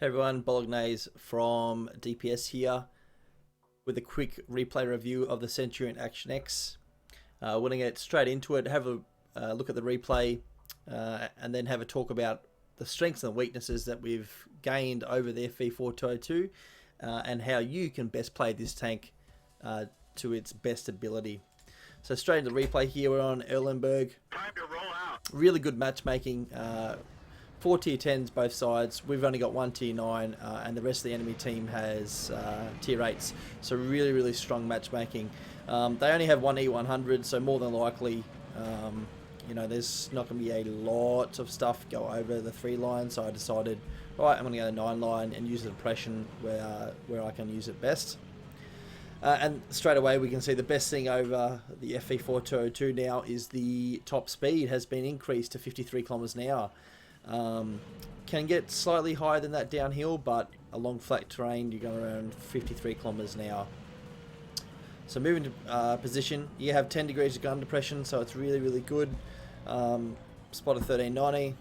Hey everyone, Bolognese from DPS here with a quick replay review of the Centurion Action X. We're going to get straight into it, have a look at the replay, and then have a talk about the strengths and weaknesses that we've gained over the FV4202 and how you can best play this tank to its best ability. So straight into the replay here, we're on Erlenberg. Time to roll out. Really good matchmaking. 4 tier 10s both sides. We've only got 1 tier 9 and the rest of the enemy team has tier 8s. So really strong matchmaking. They only have 1 E100, so more than likely you know, there's not going to be a lot of stuff go over the 3 line. So I decided, right, I'm going to go to 9 line and use the depression where I can use it best. And straight away we can see the best thing over the FV4202 now is the top speed has been increased to 53 kilometers an hour. Can get slightly higher than that downhill, but along flat terrain you're going around 53 kilometers an hour. So moving to position, you have 10 degrees of gun depression, so it's really good. Spotted 1390,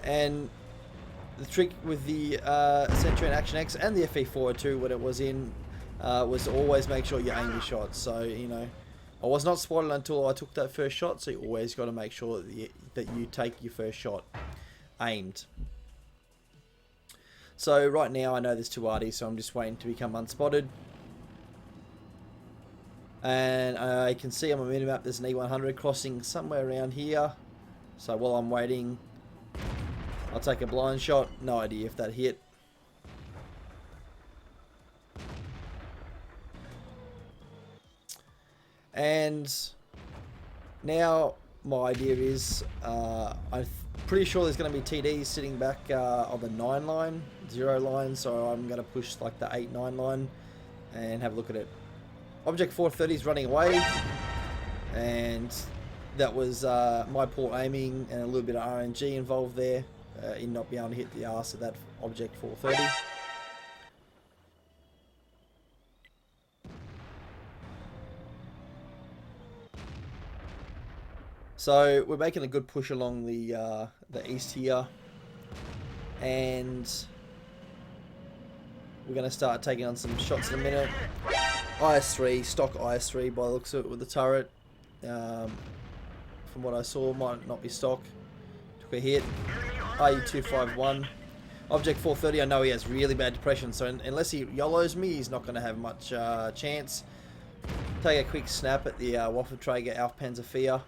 and the trick with the Centurion Action X and the FV402 when it was in was to always make sure you aim your shots. So you know, I was not spotted until I took that first shot, so you always got to make sure that you take your first shot aimed. So right now I know there's 2 arties, so I'm just waiting to become unspotted. And I can see on my minimap there's an E100 crossing somewhere around here. So while I'm waiting, I'll take a blind shot. No idea if that hit. And now my idea is, I'm pretty sure there's going to be TDs sitting back on the 9 line, 0 line, so I'm going to push like the 8-9 line and have a look at it. Object 430 is running away, and that was my poor aiming and a little bit of RNG involved there in not being able to hit the arse of that Object 430. So we're making a good push along the east here, and we're going to start taking on some shots in a minute. IS-3, stock IS-3 by the looks of it with the turret. From what I saw, might not be stock. Took a hit. IE-251. Object 430, I know he has really bad depression, so unless he YOLOs me, he's not going to have much chance. Take a quick snap at the Waffenträger Aufpanzerfear.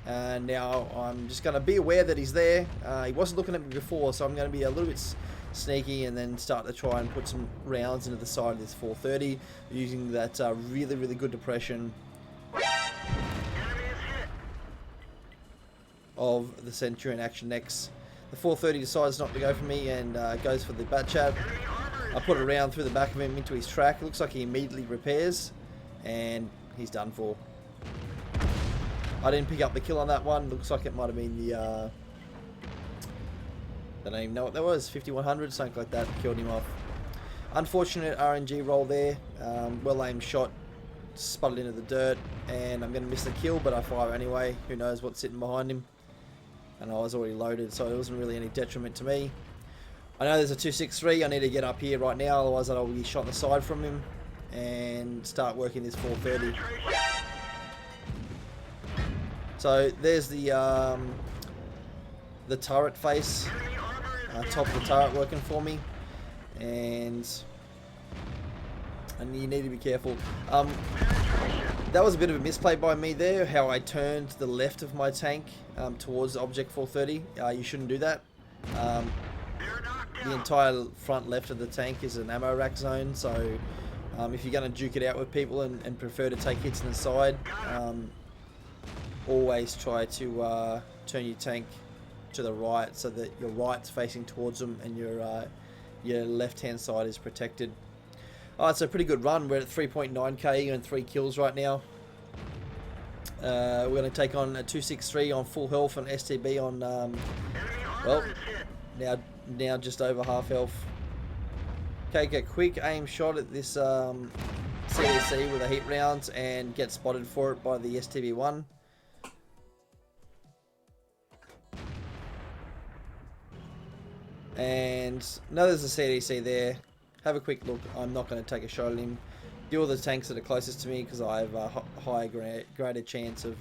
And now I'm just going to be aware that he's there. He wasn't looking at me before, so I'm going to be a little bit sneaky and then start to try and put some rounds into the side of this 430 using that really good depression of the Centurion Action X. The 430 decides not to go for me and goes for the bat chat. I put a round through the back of him into his track. It looks like he immediately repairs and he's done for. I didn't pick up the kill on that one. Looks like it might have been the I don't even know what that was, 5100, something like that, killed him off. Unfortunate RNG roll there, well aimed shot, sputtered into the dirt, and I'm going to miss the kill, but I fire anyway. Who knows what's sitting behind him. And I was already loaded, so it wasn't really any detriment to me. I know there's a 263, I need to get up here right now, otherwise I'll be shot in the side from him, and start working this 430. So there's the turret face. Top of the turret working for me, and you need to be careful. That was a bit of a misplay by me there, how I turned the left of my tank towards Object 430. You shouldn't do that. The entire front left of the tank is an ammo rack zone, so if you're going to duke it out with people and prefer to take hits in the side, always try to turn your tank to the right so that your right's facing towards them and your left hand side is protected. Alright, so pretty good run. We're at 3.9k and 3 kills right now. We're going to take on a 263 on full health and STB on well, now just over half health. Take a quick aim shot at this CDC with a heat rounds and get spotted for it by the STB1. And no, there's a CDC there. Have a quick look. I'm not going to take a shot at him. Deal with the tanks that are closest to me because I have a greater chance of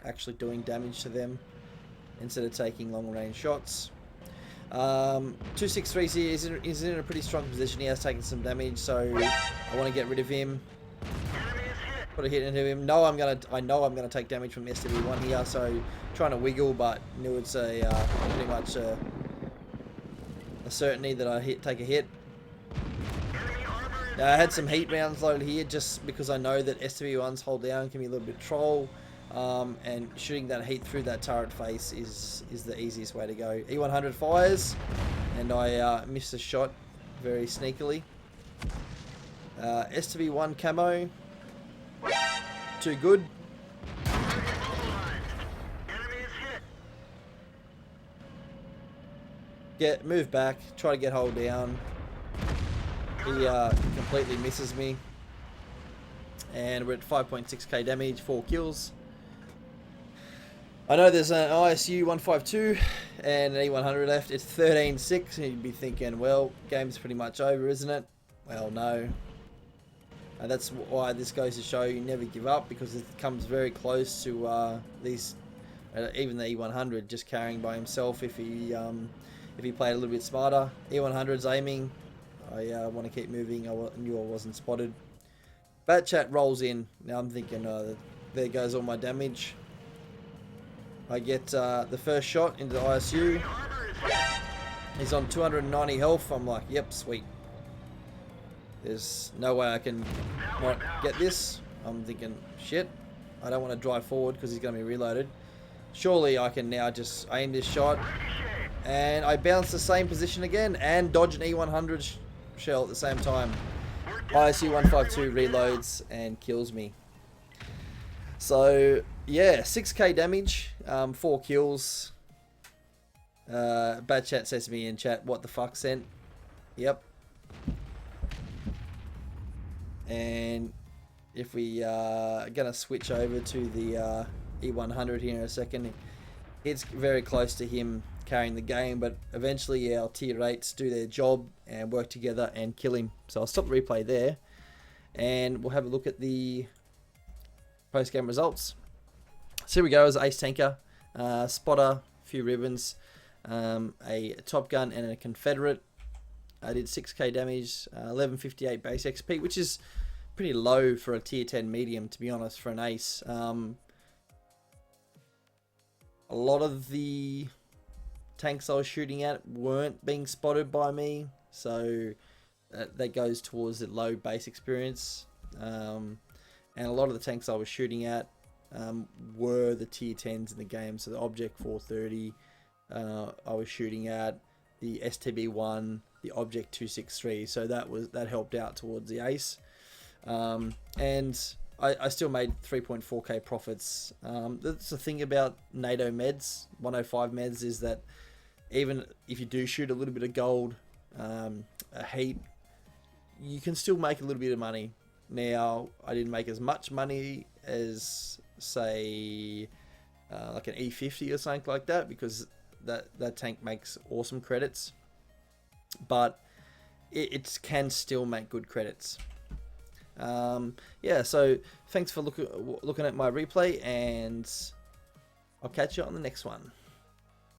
actually doing damage to them instead of taking long range shots. 263 here is in a pretty strong position. He has taken some damage, so I want to get rid of him. Put a hit into him. I know I'm gonna take damage from SW1 here, so trying to wiggle, but knew it's a pretty much a certainty that I take a hit. I had some heat rounds loaded here just because I know that SW1's hold down can be a little bit troll, and shooting that heat through that turret face is the easiest way to go. E100 fires, and I missed a shot very sneakily. SW1 camo. Too good. Move back, try to get hold down. He completely misses me. And we're at 5.6k damage, 4 kills. I know there's an ISU 152 and an E100 left. It's 13-6. You'd be thinking, well, game's pretty much over, isn't it? Well, no. That's why this goes to show you never give up, because it comes very close to these, even the E100 just carrying by himself if he played a little bit smarter. E100's aiming. I want to keep moving. I knew I wasn't spotted. Bat chat rolls in. Now I'm thinking, there goes all my damage. I get the first shot into the ISU. He's on 290 health. I'm like, yep, sweet. There's no way I can not get this. I'm thinking, shit, I don't want to drive forward because he's going to be reloaded. Surely I can now just aim this shot. And I bounce the same position again and dodge an E100 shell at the same time. ISU 152 reloads and kills me. So, yeah, 6k damage, 4 kills. Bad chat says to me in chat, what the fuck, Sent? Yep. And if we are going to switch over to the E100 here in a second, it's very close to him carrying the game, but eventually our tier 8s do their job and work together and kill him. So I'll stop the replay there and we'll have a look at the post-game results. So here we go, as Ace Tanker, Spotter, a few ribbons, a Top Gun and a Confederate. I did 6k damage, 1158 base XP, which is pretty low for a tier 10 medium, to be honest, for an ace. A lot of the tanks I was shooting at weren't being spotted by me, so that goes towards the low base experience. And a lot of the tanks I was shooting at were the tier 10s in the game, so the Object 430 I was shooting at, the STB1, the Object 263, so that helped out towards the ace. And I still made 3.4k profits. That's the thing about NATO meds, 105 meds, is that even if you do shoot a little bit of gold, a heat, you can still make a little bit of money. Now, I didn't make as much money as, say, like an E50 or something like that, because that tank makes awesome credits, but it can still make good credits. Yeah, so thanks for looking at my replay, and I'll catch you on the next one.